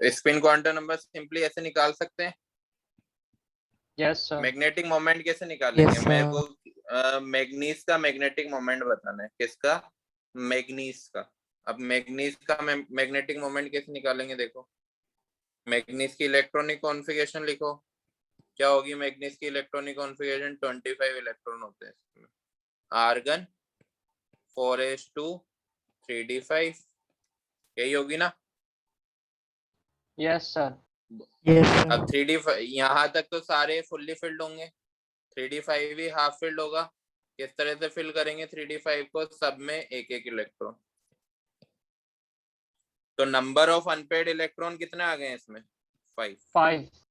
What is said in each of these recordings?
Spin quantum number simply ऐसे निकाल सकते हैं। Yes sir. मैग्नेटिक मोमेंट कैसे निकालेंगे? Yes, मेरे sir. को मैग्नीज का मैग्नेटिक मोमेंट बताना है। किसका? मैग्नीज का। अब मैग्नीज का मैग्नेटिक मोमेंट कैसे निकालेंगे? देखो, मैग्नीज की इलेक्ट्रॉनिक कॉन्फ़िगरेशन लिखो। क्या होगी मैग्नीज की इलेक्ट्रॉनिक कॉन्फ़िगरेशन? 25 इलेक्ट्रॉन होते हैं इसमें। आर्गन 4s2 3d5, यही होगी ना? Yes sir. Yes, अब sir. 3d5 यहाँ तक तो सारे फुल्ली फिल्ड होंगे, 3d5 भी हाफ फिल्ड होगा। किस तरह से फिल करेंगे 3d5 को? सब में एक एक इलेक्ट्रॉन। तो नंबर ऑफ अनपेड इलेक्ट्रॉन कितने आ गए इसमें? 5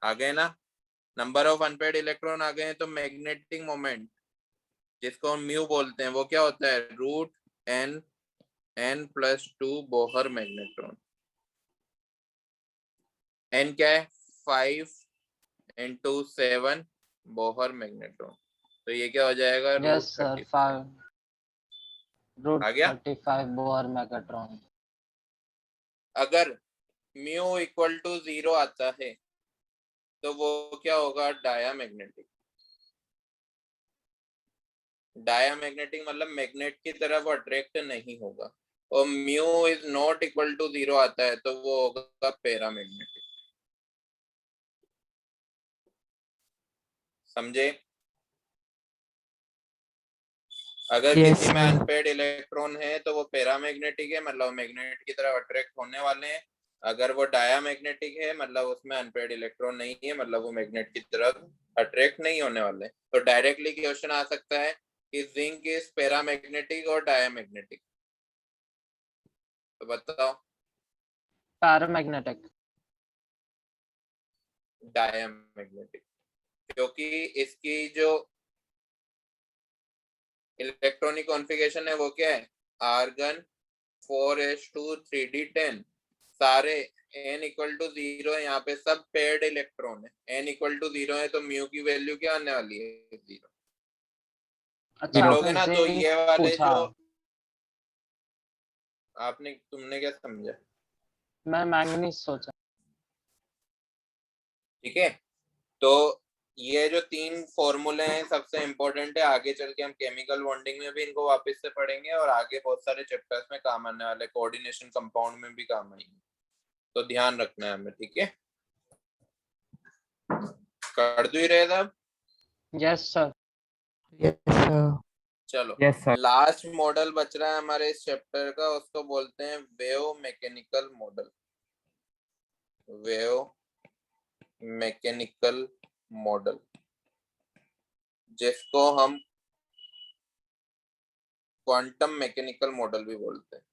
आ गए ना। नंबर ऑफ अनपेड इलेक्ट्रॉन आ गए, तो मैग्नेटिक मोमेंट जिसको हम म्यू बोलते हैं वो क्या होता है? Root N n+2 Bohr magnetron. n क्या है? 5 × 7 बोहर मैग्नेट्रॉन। तो ये क्या हो जाएगा? Yes sir. आ गया। √35 बोहर मैग्नेट्रॉन। अगर म्यू इक्वल टू 0 आता है तो वो क्या होगा? डायामैग्नेटिक। डायामैग्नेटिक मतलब मैग्नेट की तरफ अट्रैक्ट नहीं होगा। और mu is not equal to 0 आता है तो वो होगा पैरामैग्नेटिक। समझे? अगर Yes, किसी में sir. अनपेड इलेक्ट्रॉन है तो वो पैरामैग्नेटिक है, मतलब मैग्नेट की तरफ अट्रैक्ट होने वाले हैं। अगर वो डायामैग्नेटिक है मतलब उसमें अनपेड इलेक्ट्रॉन नहीं है, मतलब वो मैग्नेट की तरफ अट्रैक्ट नहीं होने वाले। तो डायरेक्टली क्वेश्चन आ सकता है कि जिंक इज पैरामैग्नेटिक और डायामैग्नेटिक। तो बताओ। पैरामैग्नेटिक। डायामैग्नेटिक, क्योंकि इसकी जो इलेक्ट्रॉनिक कॉन्फ़िगरेशन है वो क्या है? आर्गन 4s2 3d10, सारे n इक्वल टू 0 है। यहाँ पे सब पेयर्ड इलेक्ट्रॉन है। n इक्वल टू 0 है तो म्यू की वैल्यू क्या आने वाली है? 0। अच्छा, कर लोगे आपने ना? तो जिंक ये वाले पूछा। जो तुमने क्या समझा? मैं मैंगनीज सोचा। ठीक है, तो ये जो 3 फॉर्मूले हैं सबसे इंपॉर्टेंट है। आगे चल के हम केमिकल बॉन्डिंग में भी इनको वापस से पढ़ेंगे और आगे बहुत सारे चैप्टर्स में काम आने वाले, कोऑर्डिनेशन कंपाउंड में भी काम आएंगे। तो ध्यान रखना है हमें। ठीक है, कर दो ही रहे अब। Yes sir. Yes, sir. चलो, यस सर। लास्ट मॉडल बच रहा है हमारे इस चैप्टर का, उसको बोलते हैं wave mechanical model. Wave mechanical model, जिसको हम क्वांटम मैकेनिकल मॉडल भी बोलते हैं।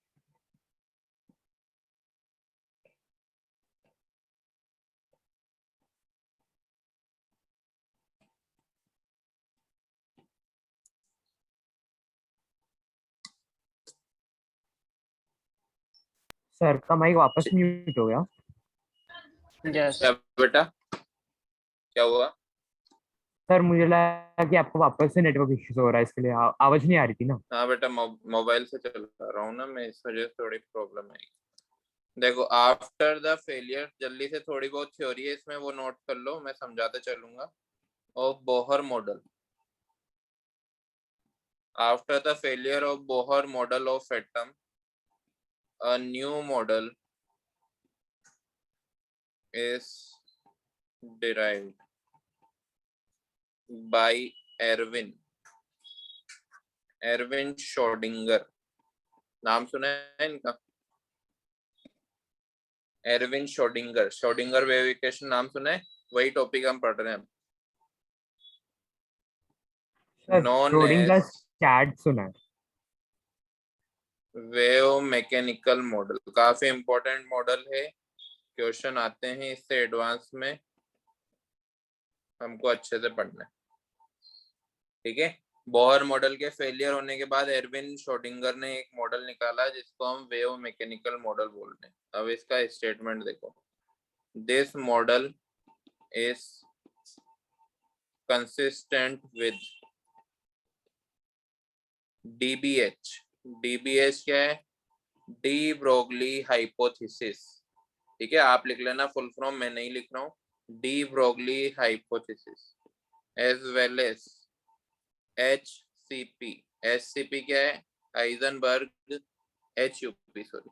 सर का माइक वापस म्यूट हो गया। यस। क्या बेटा, क्या हुआ? सर मुझे लगा कि आपको वापस से नेटवर्क इश्यूज हो रहा है, इसके लिए आवाज नहीं आ रही थी ना। हाँ बेटा, मोबाइल से चला रहा हूँ ना मैं, इस वजह से थोड़ी प्रॉब्लम है। देखो, आफ्टर द फेलियर, जल्दी से थोड़ी बहुत थ्योरी है इसमें, वो नोट कर लो, मैं समझाते चलूंगा। और Bohr model, after the failure of Bohr model of atom, a new model is derived by Erwin Schrödinger। नाम सुना है इनका? Erwin Schrodinger. Schrodinger wave equation नाम सुना है? वही टॉपिक हम पढ़ रहे हैं। नॉन श्रोडिंगर एज चैट सुना है। वेव मैकेनिकल मॉडल काफी इंपॉर्टेंट मॉडल है, क्वेश्चन आते हैं इससे एडवांस में, हमको अच्छे से पढ़ना है। ठीक है, बोहर मॉडल के फेलियर होने के बाद एरविन श्रोडिंगर ने एक मॉडल निकाला जिसको हम वेव मैकेनिकल मॉडल बोलते हैं। अब इसका स्टेटमेंट देखो, this model is consistent with DBH. DBH क्या है? De Broglie hypothesis. ठीक है, आप लिख लेना फुल फॉर्म, मैं नहीं लिख रहा हूँ। De Broglie hypothesis as well as HCP। HCP क्या है? Heisenberg, HUP sorry,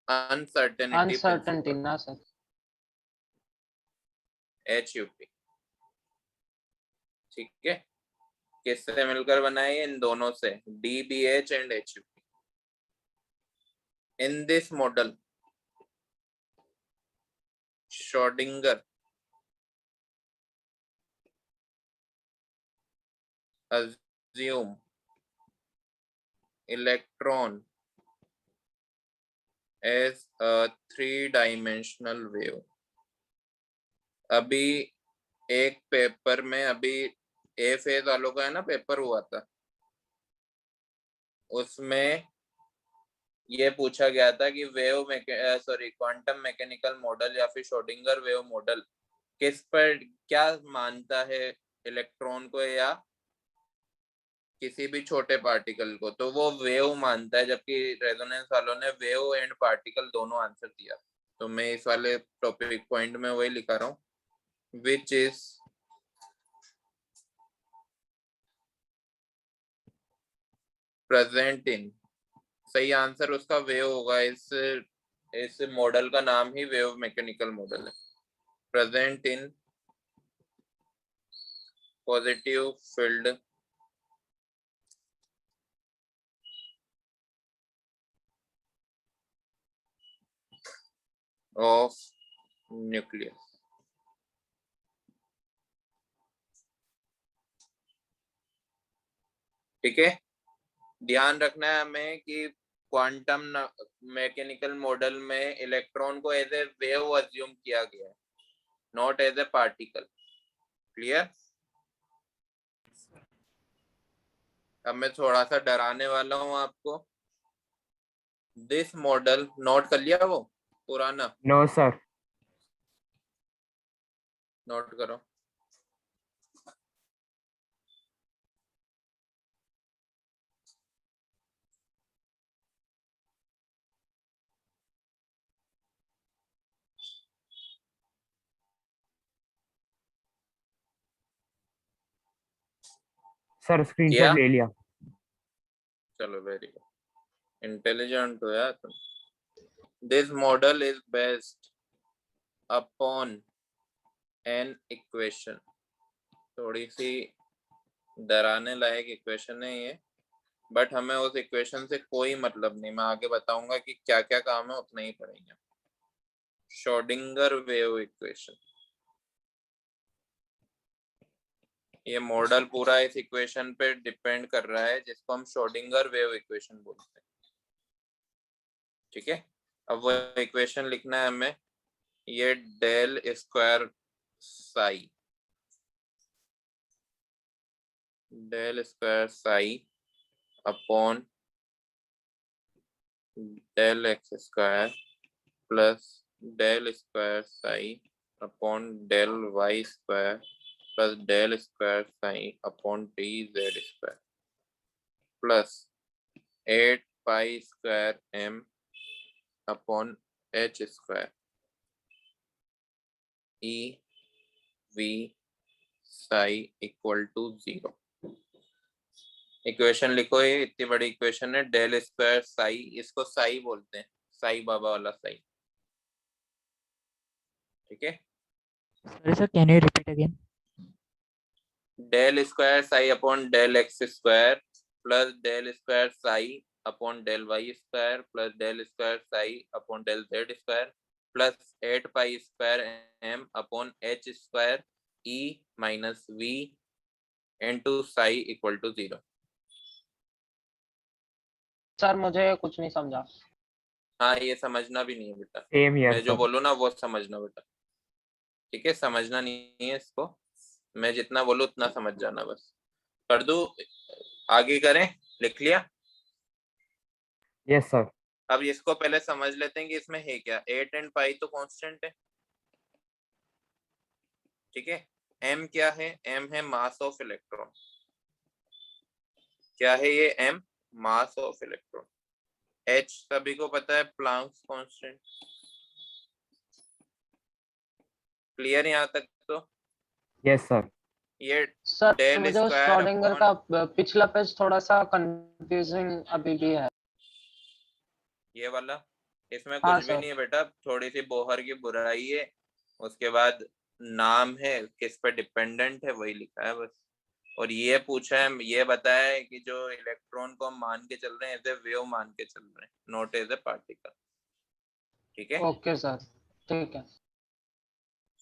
uncertainty uncertainty principle, ना सर। HUP। ठीक है, किससे मिलकर बनाए? इन दोनों से, DBH and HUP। In this model Schrodinger assume electron as a three-dimensional wave। अभी एक पेपर में, अभी ए फेज वालों का है ना पेपर हुआ था, उसमें ये पूछा गया था कि क्वांटम मैकेनिकल मॉडल या फिर श्रोडिंगर वेव मॉडल किस पर क्या मानता है, इलेक्ट्रॉन को या किसी भी छोटे पार्टिकल को? तो वो वेव मानता है, जबकि रेजोनेंस वालों ने वेव एंड पार्टिकल दोनों आंसर दिया। तो मैं इस वाले टॉपिक पॉइंट में वही लिखा रहा हूँ, विच इज प्रेजेंट इन, सही आंसर उसका वेव होगा। इस मॉडल का नाम ही वेव मैकेनिकल मॉडल है। Present in positive field of nucleus. ठीक है, ध्यान रखना है हमें कि क्वांटम मैकेनिकल मॉडल में इलेक्ट्रॉन को एज ए वेव अज्यूम किया गया है, not as a particle. Clear? अब मैं थोड़ा सा डराने वाला हूं आपको। दिस मॉडल, नोट कर लिया वो पुराना? No sir. नोट करो। सर किया? स्क्रीनशॉट ले लिया। चलो, वेरी गुड, इंटेलिजेंट हो यार तुम। This model is based upon an equation. थोड़ी सी डराने लायक इक्वेशन है ये, बट हमें उस इक्वेशन से कोई मतलब नहीं। मैं आगे बताऊंगा कि क्या क्या काम है, उतना ही पढ़ेंगे। श्रोडिंगर वेव इक्वेशन, ये मॉडल पूरा इस इक्वेशन पे डिपेंड कर रहा है, जिसको हम श्रोडिंगर वेव इक्वेशन बोलते हैं। ठीक है, अब वो इक्वेशन लिखना है हमें। ये del square psi, del square psi upon del X square plus del square psi upon del Y square plus del square psi upon D Z square plus 8 pi square M upon H square E V psi equal to 0। Equation लिखो, ये इतनी बड़ी equation है। Del square Sai, इसको साई बोलते हैं, साई बाबा वाला साई। ठीक है, Sorry, sir. Can you repeat again? Del square psi upon del X square plus del square psi upon del Y square plus del square psi upon del Z square plus 8 pi square M upon H square E minus V into psi equal to 0। Sir मुझे कुछ नहीं समझा। हाँ, ये समझना भी नहीं है बेटा, सेम ईयर मैं जो सर। बोलूँ ना वो समझना बेटा। ठीक है, समझना नहीं है इसको, मैं जितना बोलूँ उतना समझ जाना बस। कर दूं, आगे करें? लिख लिया? Yes sir. अब इसको पहले समझ लेते हैं कि इसमें है क्या। 8 एंड पाई तो कांस्टेंट है। ठीक है, m क्या है? m है मास ऑफ इलेक्ट्रॉन। क्या है ये? m mass of electron. h सभी को पता है, प्लैंक्स कांस्टेंट। क्लियर यहाँ तक? तो यस सर। ये सर डेल मुझे स्क्वायर श्रोडिंगर अपॉन का पिछला पेज थोड़ा सा कंफ्यूजिंग अभी भी है। ये वाला, इसमें हाँ कुछ भी सर। नहीं है बेटा, थोड़ी सी बोहर की बुराई है, उसके बाद नाम है, किस पे डिपेंडेंट है वही लिखा है बस। और ये पूछा है, ये बताया है कि जो इलेक्ट्रॉन को हम मान के चल रहे हैं एज ए वेव मान के चल रहे हैं, नॉट एज ए पार्टिकल। ठीक है। ओके सर, ठीक है।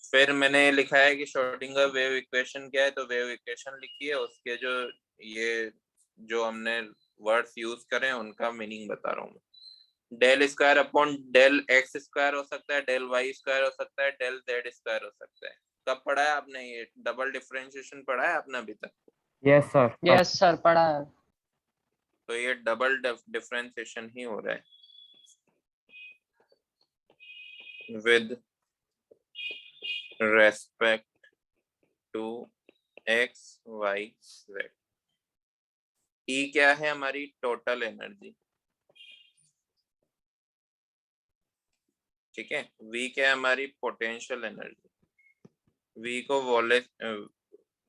फिर मैंने लिखा है कि श्रोडिंगर वेव इक्वेशन क्या है, तो वेव इक्वेशन लिखी है, उसके जो ये जो हमने वर्ड्स यूज करे हैं उनका मीनिंग बता रहा हूँ। Del square upon del X square हो सकता है, डेल वाई स्क्वायर हो सकता है, डेल जेड स्क्वायर हो सकता है। कब पढ़ा है आपने ये डबल डिफरेंशिएशन पढ़ा है आपने अभी तक? Yes sir. यस सर, पढ़ा है। तो ये डबल डिफरेंशिएशन ही हो रहा है with respect to x y z. E क्या है हमारी टोटल एनर्जी, ठीक है। वी क्या है हमारी पोटेंशियल एनर्जी, वी को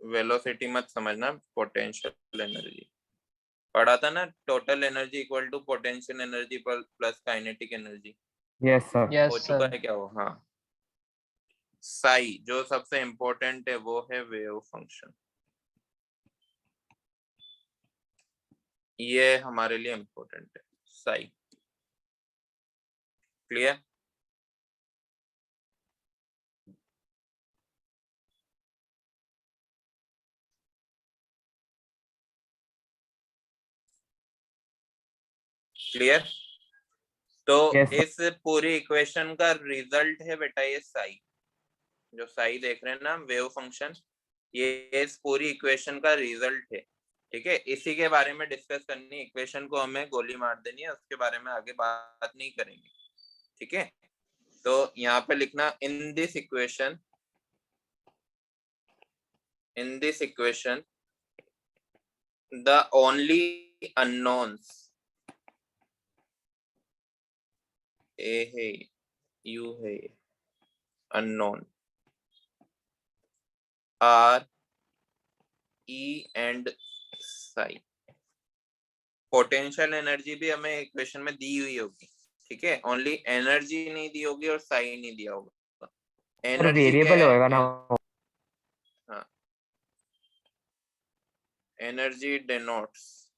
वेलोसिटी मत समझना, पोटेंशियल एनर्जी पढ़ा था ना, total energy equal to potential energy plus kinetic energy. Yes sir. Yes हो चुका सर। है क्या वो? हाँ। साई जो सबसे इंपॉर्टेंट है वो है वेव फंक्शन, ये हमारे लिए इंपॉर्टेंट है साई। क्लियर? क्लियर? तो यस सर। इस पूरी इक्वेशन का रिजल्ट है बेटा ये साई, जो साई देख रहे हैं ना वेव फंक्शन, ये इस पूरी इक्वेशन का रिजल्ट है। ठीक है, इसी के बारे में डिस्कस करनी है, इक्वेशन को हमें गोली मार देनी है, उसके बारे में आगे बात नहीं करेंगे। ठीक है, तो यहाँ पे लिखना in this equation the only unknowns a है यू है unknown are E and psi. Potential energy भी हमें इक्वेशन में दी हुई होगी, ठीक है, ओनली एनर्जी नहीं दी होगी और साई नहीं दिया होगा। सर एनर्जी क्या वेरिएबल होएगा ना है? वो? हाँ, energy denotes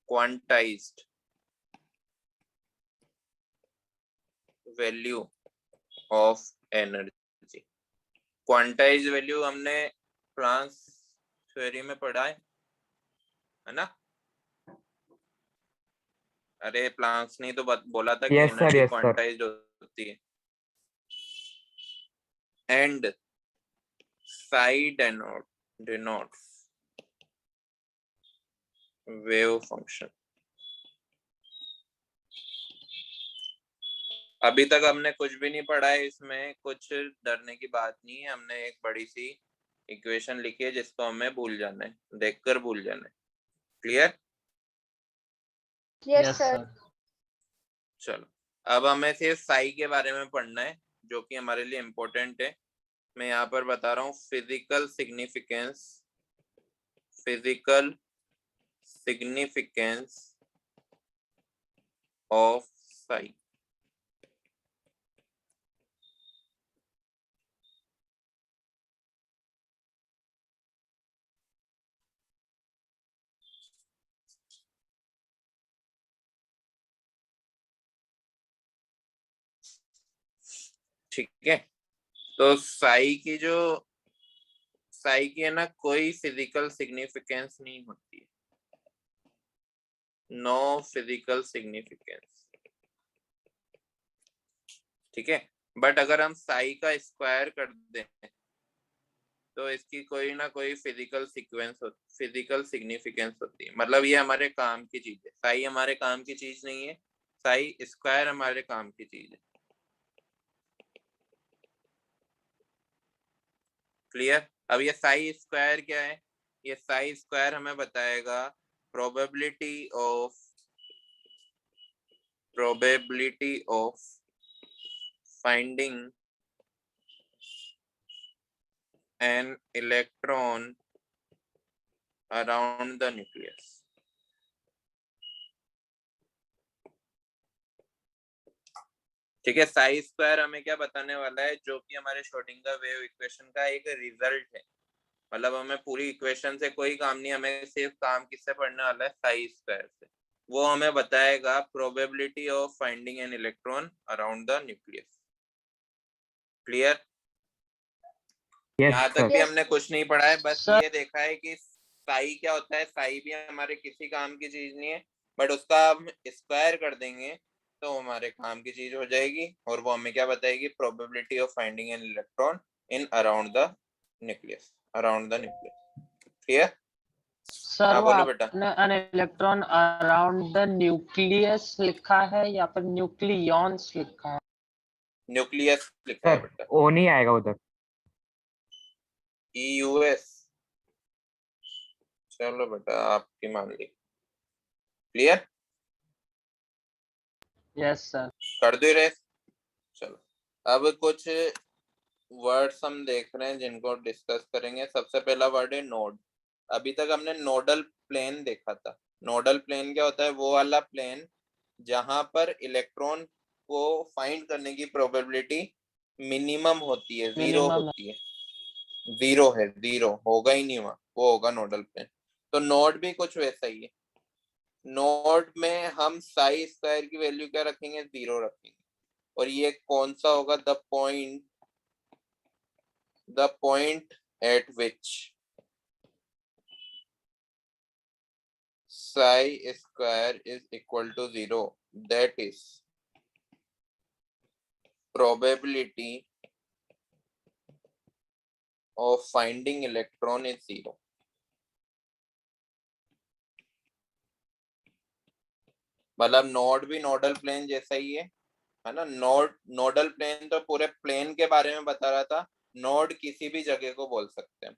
quantized value of energy. Quantized value हमने प्लांक्स थ्योरी में पढ़ा है ना? अरे प्लांक्स ने तो बोला था कि yes sir. Energy yes sir. Quantized होती है। And Sai denotes wave function. अभी तक हमने कुछ भी नहीं पढ़ा है, इसमें कुछ डरने की बात नहीं है। हमने एक बड़ी सी इक्वेशन लिखी है जिसको हमें भूल जाना है, देखकर भूल जाना है। क्लियर? Yes sir. चलो, अब हमें सिर्फ साई के बारे में पढ़ना है जो कि हमारे लिए इम्पोर्टेंट है। मैं यहाँ पर बता रहा हूँ फिजिकल सिग्निफिकेंस ऑफ साई। ठीक है, तो साई की है ना कोई फिजिकल सिग्निफिकेंस नहीं होती है, नो फिजिकल सिग्निफिकेंस। ठीक है, बट अगर हम साई का स्क्वायर कर दें तो इसकी कोई ना कोई फिजिकल सिग्निफिकेंस होती है। मतलब ये हमारे काम की चीज है, साई हमारे काम की चीज नहीं है, साई स्क्वायर हमारे काम की चीज है। क्लियर? अब ये साई स्क्वायर क्या है? ये साई स्क्वायर हमें बताएगा probability of finding an electron around the nucleus. ठीक है, साई स्क्वायर हमें क्या बताने वाला है, जो कि हमारे श्रोडिंगर वेव इक्वेशन का एक रिजल्ट है। मतलब हमें पूरी इक्वेशन से कोई काम नहीं, हमें सिर्फ काम किससे पढ़ने वाला है, साई स्क्वायर से। वो हमें बताएगा probability of finding an electron around the nucleus. Clear? यहाँ तक भी हमने कुछ नहीं पढ़ा है, बस Sir. ये देखा है कि साई क्या होता है। साई भी हमारे किसी काम की चीज नहीं है, बट उसका हम स्क्वायर कर देंगे तो हमारे काम की चीज हो जाएगी, और वो हमें क्या बताएगी, probability of finding an electron in around the nucleus, around the nucleus. Clear? Sir हाँ वो बोलो बेटा। आपने an electron around the nucleus लिखा है या फिर न्यूक्लियॉन्स लिखा है? न्यूक्लियस लिखा है सर बेटा, ओ नहीं आएगा उधर। EUS। चलो बेटा, आपकी मान ली। क्लियर? Yes sir. कर दो रे। चलो, अब कुछ वर्ड्स हम देख रहे हैं जिनको डिस्कस करेंगे। सबसे पहला वर्ड है नोड। अभी तक हमने नोडल प्लेन देखा था। नोडल प्लेन क्या होता है, वो वाला प्लेन जहां पर इलेक्ट्रॉन को फाइंड करने की प्रोबेबिलिटी मिनिमम होती है, जीरो मिनिमम होती है। जीरो है, जीरो होगा ही नहीं वहां, वो होगा नोडल प्लेन। तो नोड भी कुछ वैसा ही है। नोड में हम साई स्क्वायर की वैल्यू क्या रखेंगे, जीरो रखेंगे। और ये कौन सा होगा, the point at which psi square is equal to 0, that is probability of finding electron is 0। मतलब नोड भी नोडल प्लेन जैसा ही है ना। नोडल प्लेन तो पूरे प्लेन के बारे में बता रहा था, नोड किसी भी जगह को बोल सकते हैं।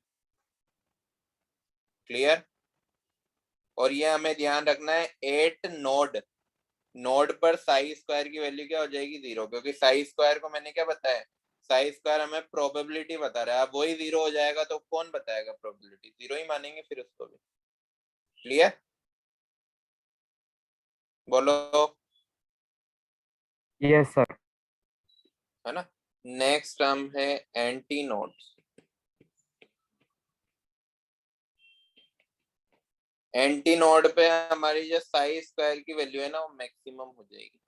क्लियर? और ये हमें ध्यान रखना है, एट नोड, नोड पर साई स्क्वायर की वैल्यू क्या हो जाएगी, जीरो। क्योंकि साई स्क्वायर को मैंने क्या बताया, साई स्क्वायर हमें प्रोबेबिलिटी बता रहा है। अब वही जीरो हो जाएगा तो कौन बताएगा प्रोबेबिलिटी, जीरो ही मानेंगे फिर उसको भी। क्लियर? बोलो। Yes sir. है ना। नेक्स्ट टर्म है एंटी नोड्स। एंटी नोड पे हमारी जो साई स्क्वायर की वैल्यू है ना, वो मैक्सिमम हो जाएगी।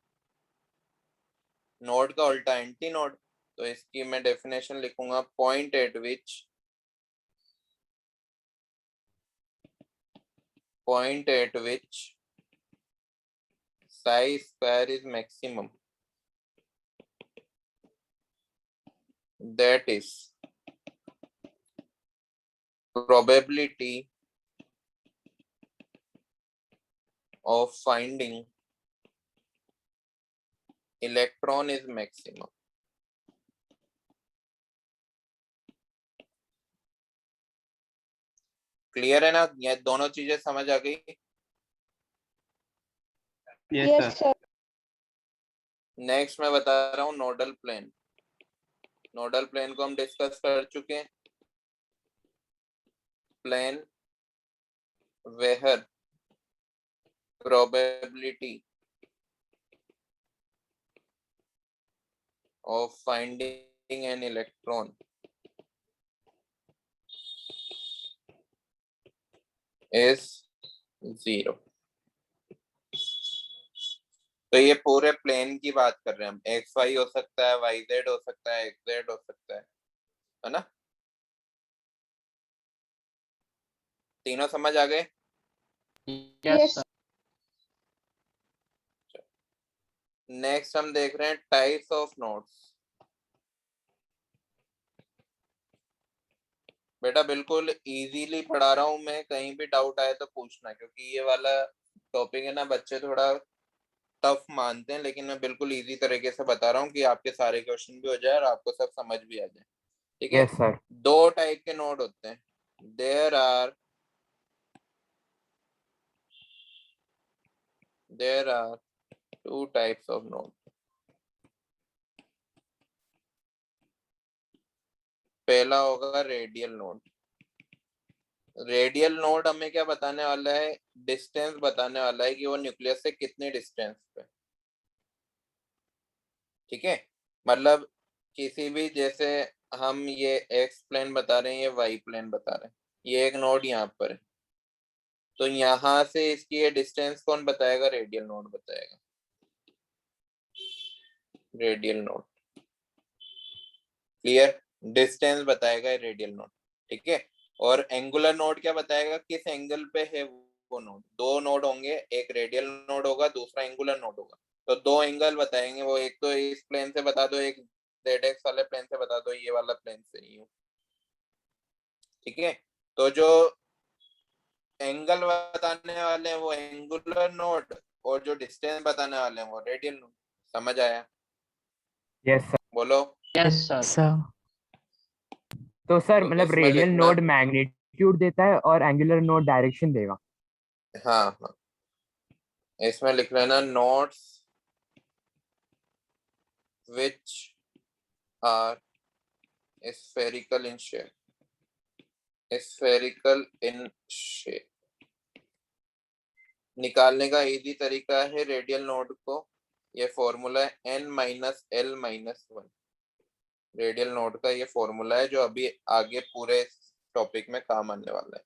नोड का उल्टा एंटी नोड। तो इसकी मैं डेफिनेशन लिखूंगा, point eight which psi square is maximum, that is probability of finding electron is maximum। Clear है ना, ये दोनों चीजें समझ आ गई। Yes sir. नेक्स्ट मैं बता रहा हूँ नोडल प्लेन। नोडल प्लेन को हम डिस्कस कर चुके हैं। Plane where probability of finding an electron is 0। तो ये पूरे प्लेन की बात कर रहे हैं हम। एक्स वाई हो सकता है, वाई जेड हो सकता है, एक्स जेड हो सकता है ना। तीनों समझ आ गए? Yes sir. नेक्स्ट हम देख रहे हैं टाइप्स ऑफ नोड्स। बेटा बिल्कुल इजीली पढ़ा रहा हूं मैं, कहीं भी डाउट आए तो पूछना, क्योंकि ये वाला टॉपिक है ना, बच्चे थोड़ा टफ मानते हैं, लेकिन मैं बिल्कुल इजी तरीके से बता रहा हूँ कि आपके सारे क्वेश्चन भी हो जाए और आपको सब समझ भी आ जाए। ठीक है। Yes sir. दो टाइप के नोड होते हैं। There are two types of node. पहला होगा रेडियल नोड। रेडियल नोड हमें क्या बताने वाला है, डिस्टेंस बताने वाला है कि वो न्यूक्लियस से कितने डिस्टेंस पे। ठीक है, मतलब किसी भी, जैसे हम ये एक्स प्लेन बता रहे हैं, ये वाई प्लेन बता रहे हैं, ये एक नोड यहाँ पर है, तो यहाँ से इसकी ये डिस्टेंस कौन बताएगा, रेडियल नोड बताएगा। रेडियल नोड, क्लियर, डिस्टेंस बताएगा रेडियल नोड। ठीक है, और एंगुलर नोड क्या बताएगा, किस एंगल पे है वो नोड। दो नोड होंगे, एक रेडियल नोड होगा, दूसरा एंगुलर नोड होगा, तो दो एंगल बताएंगे वो, एक तो इस प्लेन से बता दो, एक ZX वाले प्लेन से बता दो, ये वाला प्लेन से ही। ठीक है, तो जो एंगल बताने वाले हैं वो एंगुलर नोड, और जो डिस्टेंस बताने वाले हैं वो रेडियल नोड। समझ आया? Yes sir. बोलो। Yes sir. sir. तो सर तो मतलब इसमें रेडियल लिखना, नोड मैग्नीट्यूड देता है और एंगुलर नोड डायरेक्शन देगा। हाँ हाँ, इसमें लिख लेना nodes which are spherical in shape, spherical in shape। निकालने का इजी तरीका है रेडियल नोड को, ये फॉर्मूला है n-l-1। रेडियल नोड का ये फॉर्मूला है जो अभी आगे पूरे टॉपिक में काम आने वाला है।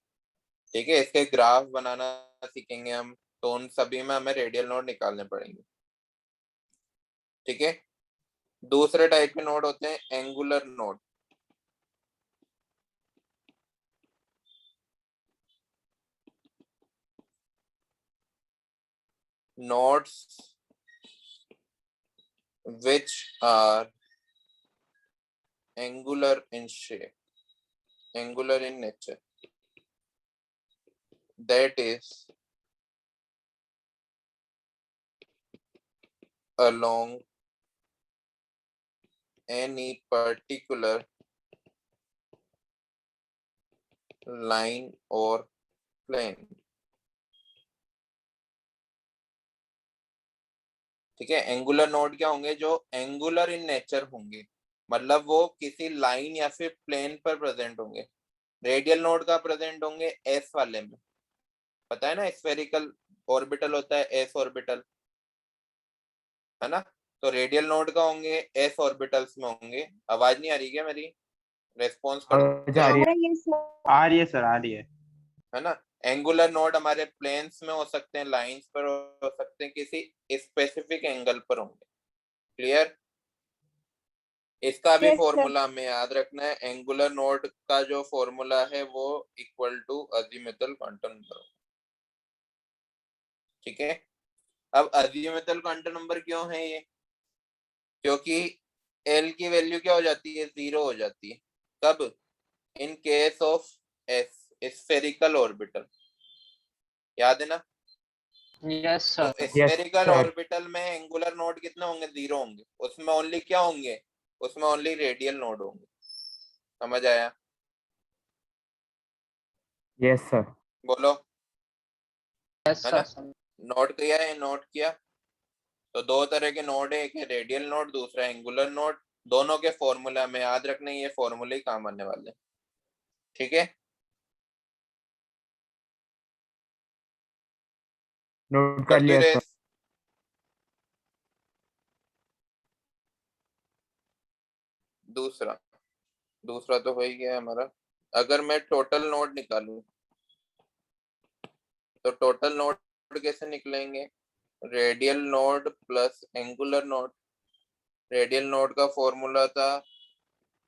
ठीक है, इसके ग्राफ बनाना सीखेंगे हम, तो उन सभी में हमें रेडियल नोड निकालने पड़ेंगे। ठीक है, दूसरे टाइप के नोड होते हैं angular node. nodes which are angular in shape, angular in nature, that is along any particular line or plane। ठीक है, एंगुलर नोड क्या होंगे, जो एंगुलर इन नेचर होंगे, मतलब वो किसी लाइन या फिर प्लेन पर प्रेजेंट होंगे। रेडियल नोड का प्रेजेंट होंगे एस वाले में, पता है ना, स्फेरिकल ऑर्बिटल होता है एस ऑर्बिटल, है ना। तो रेडियल नोड का होंगे एस ऑर्बिटल्स में होंगे। आवाज नहीं आ रही क्या मेरी, रेस्पॉन्स कर आवाज आ दो, रही है। आ रही है सर, आ रही है। है ना। एंगुलर नोड हमारे प्लेन्स में हो सकते हैं, लाइंस पर हो सकते हैं, किसी स्पेसिफिक एंगल पर होंगे। क्लियर? इसका भी फॉर्मूला हमें याद रखना है, एंगुलर नोड का जो फॉर्मूला है वो equal to azimuthal quantum number. ठीक है, अब अजीमुथल क्वांटम नंबर क्यों है ये, क्योंकि एल की वैल्यू क्या हो जाती है, 0 हो जाती है। कब? In case of S, spherical orbital, याद है ना। यस तो sir. Yes spherical sir. Orbital में एंगुलर नोड कितने होंगे, 0 होंगे। उसमें ओनली क्या होंगे, उसमें ओनली रेडियल नोड होंगे। समझ आया? Yes sir. बोलो, यस है ना। सर। नोट किया है, नोट किया। तो दो तरह के नोड है, एक है रेडियल नोड, दूसरा एंगुलर नोड। दोनों के फॉर्मूला में याद रखने, ये फॉर्मूले ही काम आने वाले। ठीक है, नोट कर कर दो लिया सर। रेस। दूसरा, दूसरा तो हो ही गया हमारा। अगर मैं टोटल नोड निकालूं, तो टोटल नोड कैसे निकलेंगे, radial node plus angular node. Radial node का फॉर्मूला था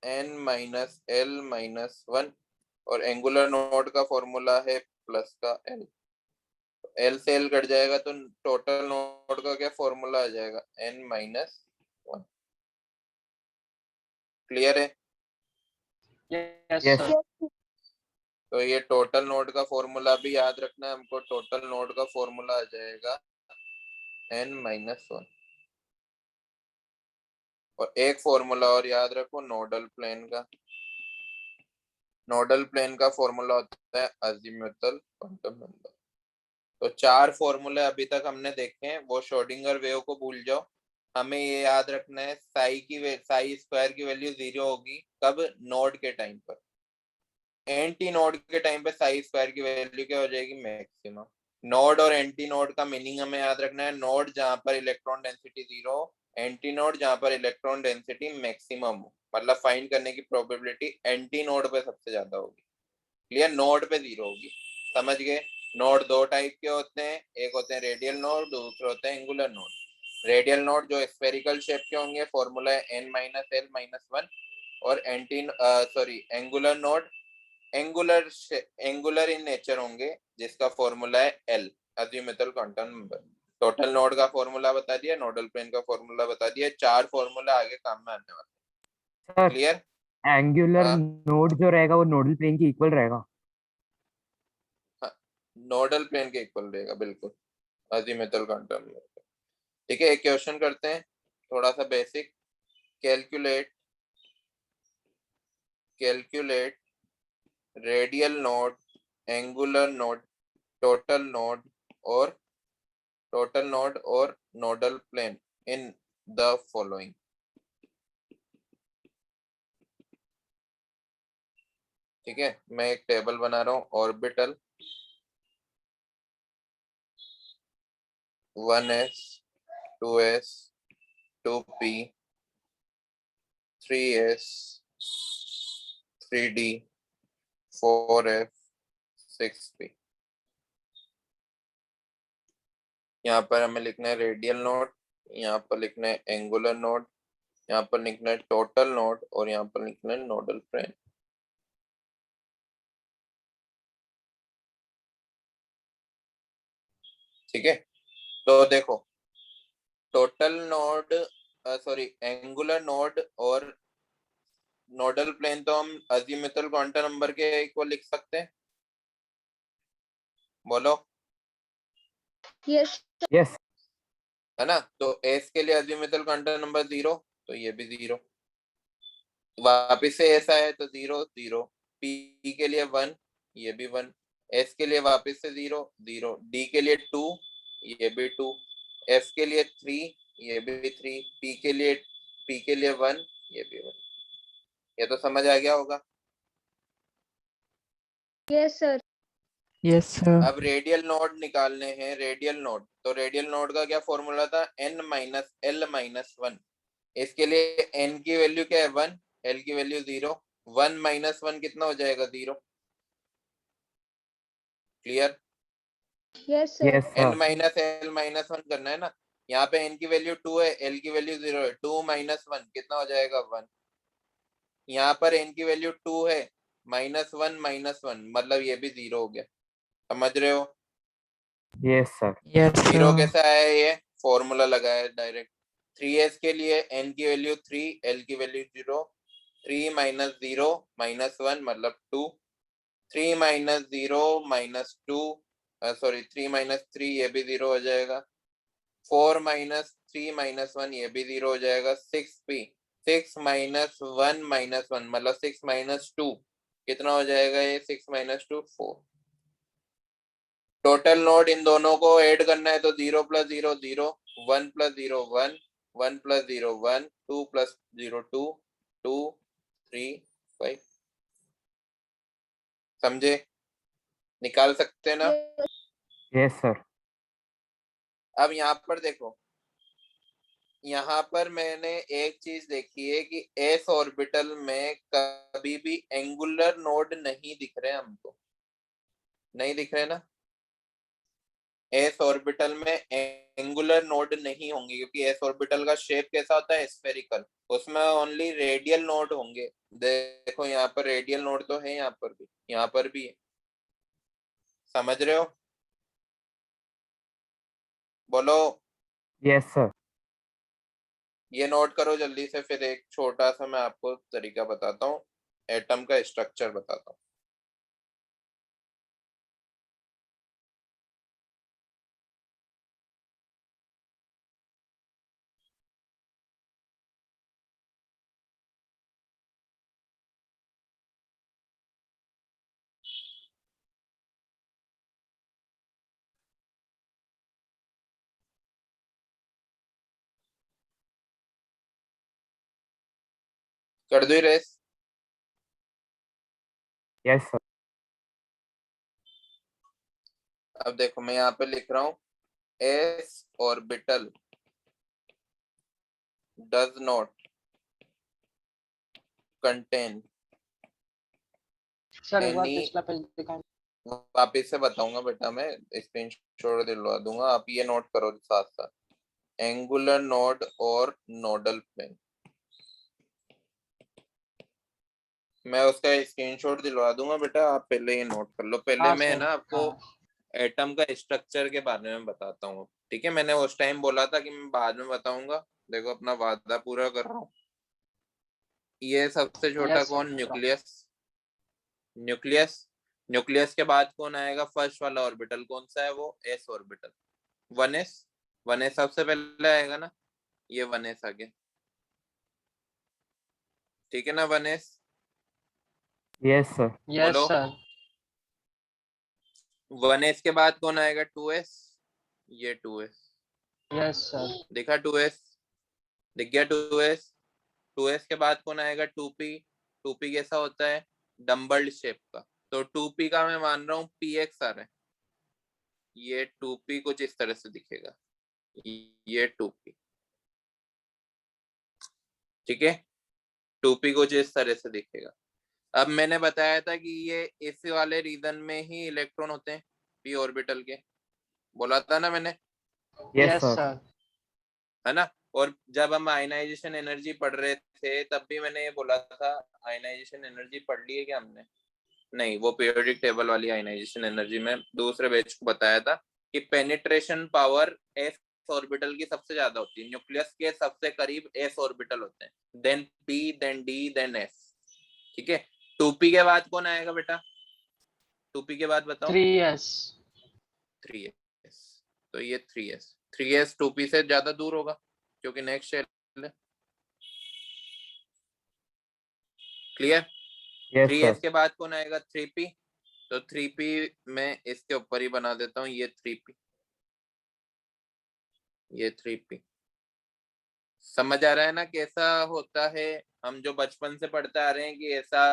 n-l-1, और एंगुलर नोड का फॉर्मूला है प्लस का l। एल से एल कट जाएगा तो टोटल नोड का क्या फॉर्मूला आ जाएगा, n-1। क्लियर है? Yes yes. सर। तो ये टोटल नोड का फॉर्मूला भी याद रखना है हमको। टोटल नोड का फॉर्मूला आ जाएगा n-1। और एक फॉर्मूला और याद रखो नोडल प्लेन का। नोडल प्लेन का फॉर्मूला होता है अजीमुथल क्वांटम नंबर। तो 4 फॉर्मूले अभी तक हमने देखे हैं। वो श्रोडिंगर वेव को भूल जाओ, हमें ये याद रखना है साई स्क्वायर की वैल्यू 0 होगी कब? नोड के टाइम पर। एंटी नोड के टाइम पे साई स्क्वायर की वैल्यू क्या हो जाएगी? मैक्सिमम। नोड और एंटी नोड का मीनिंग हमें याद रखना है। नोड जहां पर इलेक्ट्रॉन डेंसिटी 0, एंटी नोड जहां पर इलेक्ट्रॉन डेंसिटी मैक्सिमम हो, मतलब फाइंड करने की प्रोबेबिलिटी एंटी नोड पे सबसे ज्यादा होगी। क्लियर? नोड पे 0 होगी। समझ गए? नोड दो टाइप के होते हैं, एक होते हैं रेडियल नोड, दूसरे होते हैं एंगुलर नोड। रेडियल नोड जो स्फेरिकल शेप के होंगे, फॉर्मूला है n-l-1। और angular node angular in nature होंगे, जिसका फॉर्मूला है L, azimuthal quantum number. Total node का फॉर्मूला बता दिया, नोडल प्लेन का फॉर्मूला बता दिया, 4 फॉर्मूला आगे काम में आने वाले। Sir clear? एंगुलर हाँ, नोड जो रहेगा वो नोडल प्लेन के इक्वल रहेगा। नोडल प्लेन के इक्वल रहेगा, बिल्कुल अजीमुथल क्वांटम नंबर। ठीक है, एक क्वेश्चन करते हैं थोड़ा सा basic. Calculate calculate radial node, angular node, total node और nodal plane in the following. ठीक है, मैं एक टेबल बना रहा हूँ। Orbital 1s, 2s, 2p, 3s, 3d, 4f, 6p। यहाँ पर हमें लिखना है रेडियल नोड, यहाँ पर लिखना है एंगुलर नोड, यहाँ पर लिखना है टोटल नोड और यहाँ पर लिखना है नोडल प्लेन। ठीक है, तो देखो टोटल नोड एंगुलर नोड और नोडल प्लेन तो हम अजीमुथल क्वांटम नंबर के इक्वल लिख सकते हैं। बोलो। Yes yes. है ना? तो एस के लिए अजीमुथल क्वांटम नंबर 0, तो ये भी 0। वापिस से एस आया तो 0 0। पी के लिए 1, ये भी 1। एस के लिए वापिस से 0 0। डी के लिए 2, ये भी 2। एफ के लिए 3, ये भी 3। पी के लिए 1, ये भी 1। ये तो समझ आ गया होगा। Yes sir Yes, sir. अब रेडियल नोड निकालने हैं। रेडियल नोड, तो रेडियल नोड का क्या फॉर्मूला था? n-l-1। इसके लिए n की वैल्यू क्या है? 1, l की वैल्यू 0। 1 - 1 कितना हो जाएगा? 0। Clear? Yes sir yes n sir. -l-1 करना है ना। यहाँ पे n की वैल्यू 2 है, l की वैल्यू 0 है। 2 - 1 कितना हो जाएगा? 1। यहाँ पर n की वैल्यू 2 है, -1 -1 मतलब ये भी 0 हो गया। समझ रहे हो? Yes sir. Yes, zero sir. कैसे आया? ये फॉर्मूला लगाया डायरेक्ट। 3s के लिए n की वैल्यू 3, l की वैल्यू 0। 3 - 0 -1 मतलब 2। 3 - 0 -2, 3 - 3 ये भी 0 हो जाएगा। 4 - 3 -1 ये भी 0 हो जाएगा। 6p, 6 - 1 -1 मतलब 6 - 2 कितना हो जाएगा? ये 6 - 2 4। टोटल नोड इन दोनों को ऐड करना है, तो 0 + 0 0, 1 + 0 1, 1 + 0 1, 2 + 0 2, 2 3 5। समझे? निकाल सकते हैं ना? Yes sir. अब यहाँ पर देखो, यहाँ पर मैंने एक चीज देखी है कि एस ऑर्बिटल में कभी भी एंगुलर नोड नहीं दिख रहे हमको। नहीं दिख रहे ना? एस ऑर्बिटल में एंगुलर नोड नहीं होंगे, क्योंकि एस ऑर्बिटल का शेप कैसा होता है? स्फेरिकल। उसमें ओनली रेडियल नोड होंगे। देखो यहाँ पर रेडियल नोड तो है, यहाँ पर भी है। समझ रहे हो? बोलो। Yes sir. ये नोट करो जल्दी से, फिर एक छोटा सा मैं आपको तरीका बताता हूँ, एटम का स्ट्रक्चर बताता हूँ। कर दो रेस। Yes sir. अब देखो मैं यहाँ पे लिख रहा हूँ S orbital does not contain sir एक बार Any- पिछला पेज दिखाएं। वापिस से बताऊंगा बेटा, मैं स्क्रीनशॉट दिलवा दूंगा, आप ये नोट करो साथ साथ। एंगुलर नोड और नोडल प्लेन, मैं उसका स्क्रीनशॉट दिलवा दूंगा बेटा, आप पहले ये नोट कर लो। पहले हाँ मैं सर, ना आपको हाँ। एटम का स्ट्रक्चर के बारे में बताता हूँ, ठीक है? मैंने उस टाइम बोला था कि मैं बाद में बताऊंगा, देखो अपना वादा पूरा कर रहा हूँ। ये सबसे छोटा Yes, sir. कौन? न्यूक्लियस। न्यूक्लियस न्यूक्लियस के बाद कौन आएगा? फर्स्ट वाला ऑर्बिटल कौन सा है? वो एस ऑर्बिटल, 1s। 1s सबसे पहले आएगा ना, ये 1s आ गया, ठीक है ना? 1s yes sir. Yes, बोलो। sir. 1s के बाद कौन आएगा? 2s, ये 2s Yes, sir. दिखा? 2s दिख गया? 2s 2s के बाद कौन आएगा? 2p। 2p कैसा होता है? डम्बल्ड शेप का, तो 2p का मैं मान रहा हूँ px आ रहा है, ये 2p कुछ इस तरह से दिखेगा, ये 2p, ठीक है? 2p कुछ इस तरह से दिखेगा। अब मैंने बताया था कि ये इस वाले रीजन में ही इलेक्ट्रॉन होते हैं, p ऑर्बिटल के, बोला था ना मैंने, यस Yes, सर। sir. है ना? और जब हम आयनाइजेशन एनर्जी पढ़ रहे थे तब भी मैंने ये बोला था, आयनाइजेशन एनर्जी पढ़ ली है क्या हमने? नहीं, वो पीरियोडिक टेबल वाली आयनाइजेशन एनर्जी में दूसरे बैच को बताया था कि पेनिट्रेशन पावर एस ऑर्बिटल की सबसे ज्यादा होती है, न्यूक्लियस के सबसे करीब एस ऑर्बिटल होते हैं, then P, then D, then S, ठीक है? 2p के बाद कौन आएगा बेटा? 2p के बाद बताओ। 3s. 3s, तो ये 3s 3s 2p से ज्यादा दूर होगा क्योंकि नेक्स्ट शेल है, क्लियर? Yes 3s sir. के बाद कौन आएगा? 3p, तो 3p मैं इसके ऊपर ही बना देता हूँ, ये 3p, ये 3p। समझ आ रहा है ना कैसा होता है? हम जो बचपन से पढ़ते आ रहे हैं कि ऐसा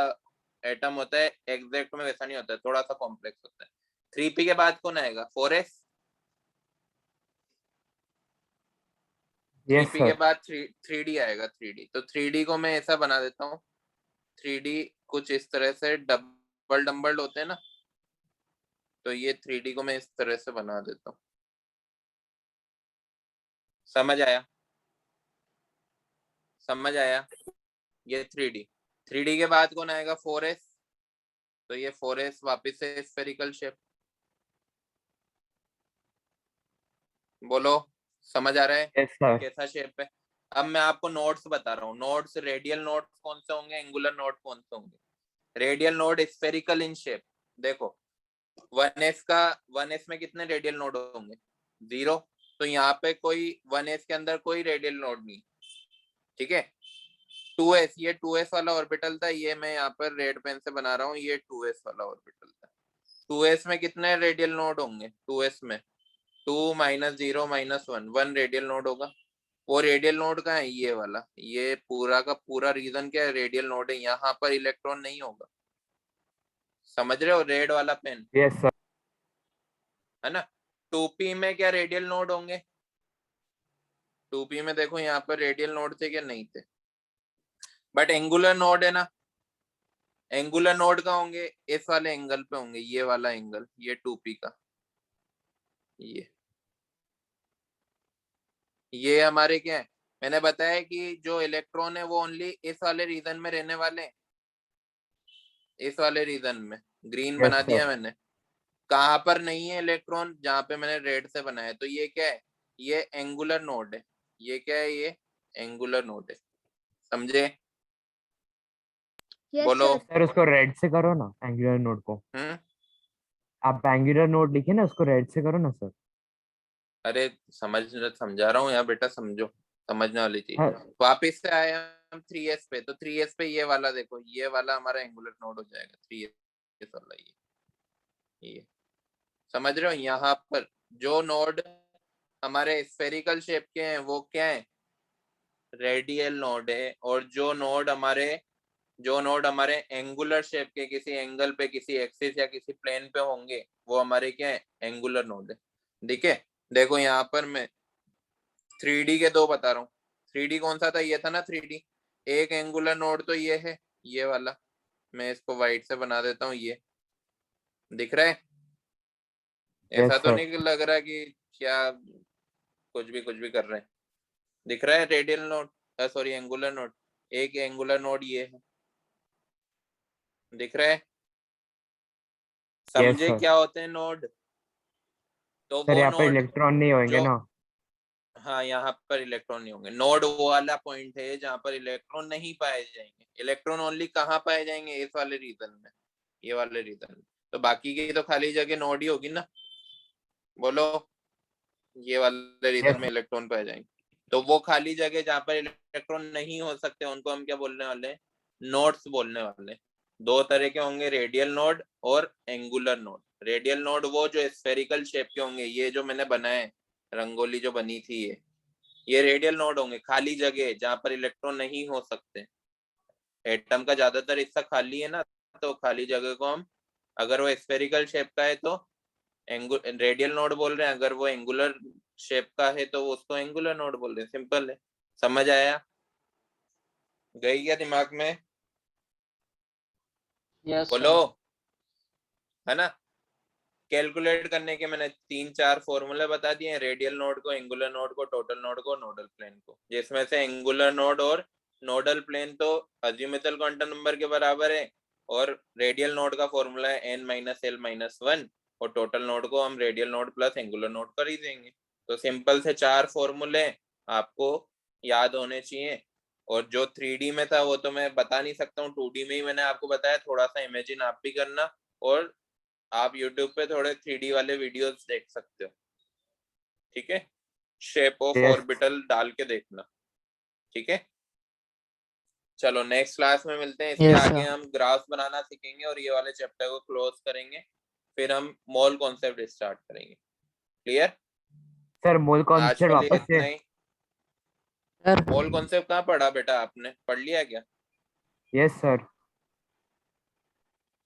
एटम होता है, एग्जैक्ट में वैसा नहीं होता है, थोड़ा सा कॉम्प्लेक्स होता है। 3p के बाद कौन आएगा? 4s। यस 3p के सर। बाद 3d आएगा, 3d, तो 3d को मैं ऐसा बना देता हूँ, 3d कुछ इस तरह से डबल डम्बल होते हैं ना, तो ये 3d को मैं इस तरह से बना देता हूँ। समझ आया? समझ आया? ये 3d। 3d के बाद कौन आएगा? 4s, तो ये 4s वापिस से स्फेरिकल शेप। बोलो, समझ आ रहा है यस सर। कैसा शेप है? अब मैं आपको नोड्स बता रहा हूँ, नोड्स, रेडियल नोड्स कौन से होंगे, एंगुलर नोड कौन से होंगे? Radial node spherical in shape. देखो 1s में कितने रेडियल नोड होंगे? 0, तो यहाँ पे कोई 1s के अंदर कोई रेडियल नोड नहीं, ठीक है? 2s, ये 2s वाला ऑर्बिटल था, ये मैं यहाँ पर रेड पेन से बना रहा हूँ, ये 2s वाला ऑर्बिटल था। 2s में कितने रेडियल नोड होंगे? 2s में 2 -0 -1, 1 रेडियल नोड होगा। वो रेडियल नोड का है ये वाला, ये पूरा का पूरा रीजन क्या है? रेडियल नोड है, यहाँ पर इलेक्ट्रॉन नहीं होगा। समझ रहे हो? रेड वाला पेन, यस सर। है ना? 2p में क्या रेडियल नोड होंगे? 2p में देखो यहाँ पर रेडियल नोड थे क्या? नहीं थे, बट एंगुलर नोड है ना, एंगुलर नोड का होंगे इस वाले एंगल पे होंगे, ये वाला एंगल, ये 2p का, ये हमारे क्या है? मैंने बताया कि जो इलेक्ट्रॉन है वो ओनली इस वाले रीजन में रहने वाले हैं, इस वाले रीजन में ग्रीन यस बना सर। दिया मैंने। कहाँ पर नहीं है इलेक्ट्रॉन? जहां पे मैंने रेड से बनाया, तो ये क्या है? ये एंगुलर नोड है, ये क्या है? ये एंगुलर नोड है, समझे? Yes, बोलो। sir. सर उसको रेड से करो ना, एंगुलर नोड को। आप एंगुलर नोड लिखिए ना, उसको रेड से करो ना सर। अरे समझा रहा हूँ यार बेटा, समझो, समझने वाली चीज। हाँ। वापिस से आए हम 3s पे, तो 3s पे ये वाला देखो, ये वाला हमारा एंगुलर नोड हो जाएगा, 3s वाला, ये समझ रहे हो? यहाँ पर जो नोड हमारे स्फेरिकल शेप के हैं वो क्या है? रेडियल नोड है, और जो नोड हमारे जो नोड हमारे एंगुलर शेप के किसी एंगल पे किसी एक्सिस या किसी प्लेन पे होंगे वो हमारे क्या है, एंगुलर नोड है। ठीक है, देखो यहाँ पर मैं 3D के दो बता रहा हूँ। 3D कौन सा था, ये था ना 3D। एक एंगुलर नोड तो ये है, ये वाला, मैं इसको व्हाइट से बना देता हूँ, ये दिख रहा है? ऐसा Yes, तो sir. नहीं लग रहा कि क्या कुछ भी कर रहे हैं। दिख रहा है radial node, sorry angular node. एक एंगुलर नोड ये है, दिख रहा है? समझे sir. क्या होते हैं नोड? तो सर वो यहाँ पर नोड इलेक्ट्रॉन नहीं होंगे जो, ना? हाँ यहाँ पर इलेक्ट्रॉन नहीं होंगे। नोड वो वाला पॉइंट है जहाँ पर इलेक्ट्रॉन नहीं पाए जाएंगे। इलेक्ट्रॉन ओनली कहाँ पाए जाएंगे, इस वाले रीजन में, ये वाले रीजन में। तो बाकी की तो खाली जगह नोड ही होगी ना, बोलो? ये वाले रीजन Yes, में इलेक्ट्रॉन पाए जाएंगे। तो वो खाली जगह जहाँ पर इलेक्ट्रॉन नहीं हो सकते उनको हम क्या बोलने वाले हैं, नोड्स बोलने वाले हैं। दो तरह के होंगे, रेडियल नोड और एंगुलर नोड। रेडियल नोड वो जो स्फेरिकल शेप के होंगे, ये जो मैंने बनाए रंगोली जो बनी थी ये रेडियल नोड होंगे, खाली जगह जहाँ पर इलेक्ट्रॉन नहीं हो सकते। एटम का ज्यादातर हिस्सा खाली है ना, तो खाली जगह को हम, अगर वो स्फेरिकल शेप का है तो रेडियल नोड बोल रहे हैं, अगर वो एंगुलर शेप का है तो उसको एंगुलर नोड बोल रहे हैं। सिंपल है, समझ आया? गई क्या दिमाग में? यस बोलो, सर। है ना? कैलकुलेट करने के मैंने 3-4 फॉर्मूले बता दिए हैं, रेडियल नोड को, एंगुलर नोड को, टोटल नोड को, नोडल प्लेन को। जिसमें से एंगुलर नोड और नोडल प्लेन तो अज्यूमेटल क्वांटम नंबर के बराबर है, और रेडियल नोड का फॉर्मूला है n-l-1, और टोटल नोड को हम radial node plus angular node कर ही देंगे। तो सिंपल से 4 फॉर्मूले आपको याद होने चाहिए। और जो 3D में था वो तो मैं बता नहीं सकता हूँ, 2D में ही मैंने आपको बताया। थोड़ा सा इमेजिन आप भी करना, और आप YouTube पे थोड़े 3D वाले वीडियोस देख सकते हो। ठीक है, शेप ऑफ Yes. ऑर्बिटल डाल के देखना। ठीक है, चलो नेक्स्ट क्लास में मिलते हैं। इसके Yes, आगे sir. हम ग्राफ बनाना सीखेंगे और ये वाले चैप्टर को क्लोज करेंगे, फिर हम मोल कॉन्सेप्ट स्टार्ट करेंगे। क्लियर? सर मोल आज कॉन्सेप्ट के लिए वापस इतना से? ही। Sir, मोल कॉन्सेप्ट कहाँ पढ़ा बेटा आपने, पढ़ लिया क्या? Yes sir.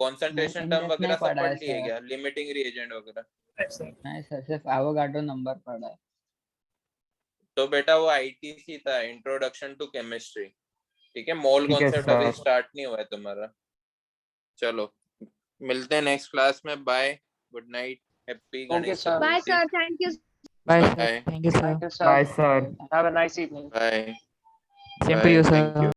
Concentration term index नहीं वगैरह सब पढ़ा पढ़ है लिए सर। क्या, लिमिटिंग रिएजेंट वगैरह? नहीं सर, सिर्फ एवोगाड्रो नंबर पढ़ा है। तो बेटा वो ITC था, इंट्रोडक्शन टू केमिस्ट्री। ठीक है, मोल ठीक है कॉन्सेप्ट अभी सर। स्टार्ट नहीं हुआ है तुम्हारा। चलो मिलते हैं नेक्स्ट क्लास में। Bye, good night, happy okay Ganesh sir. Bye, Chaturthi. sir. Thank you. bye, sir. Bye Thank you, sir. Thank you bye sir. Sir. Have a nice evening. Bye Same to you, bye, thank sir. You.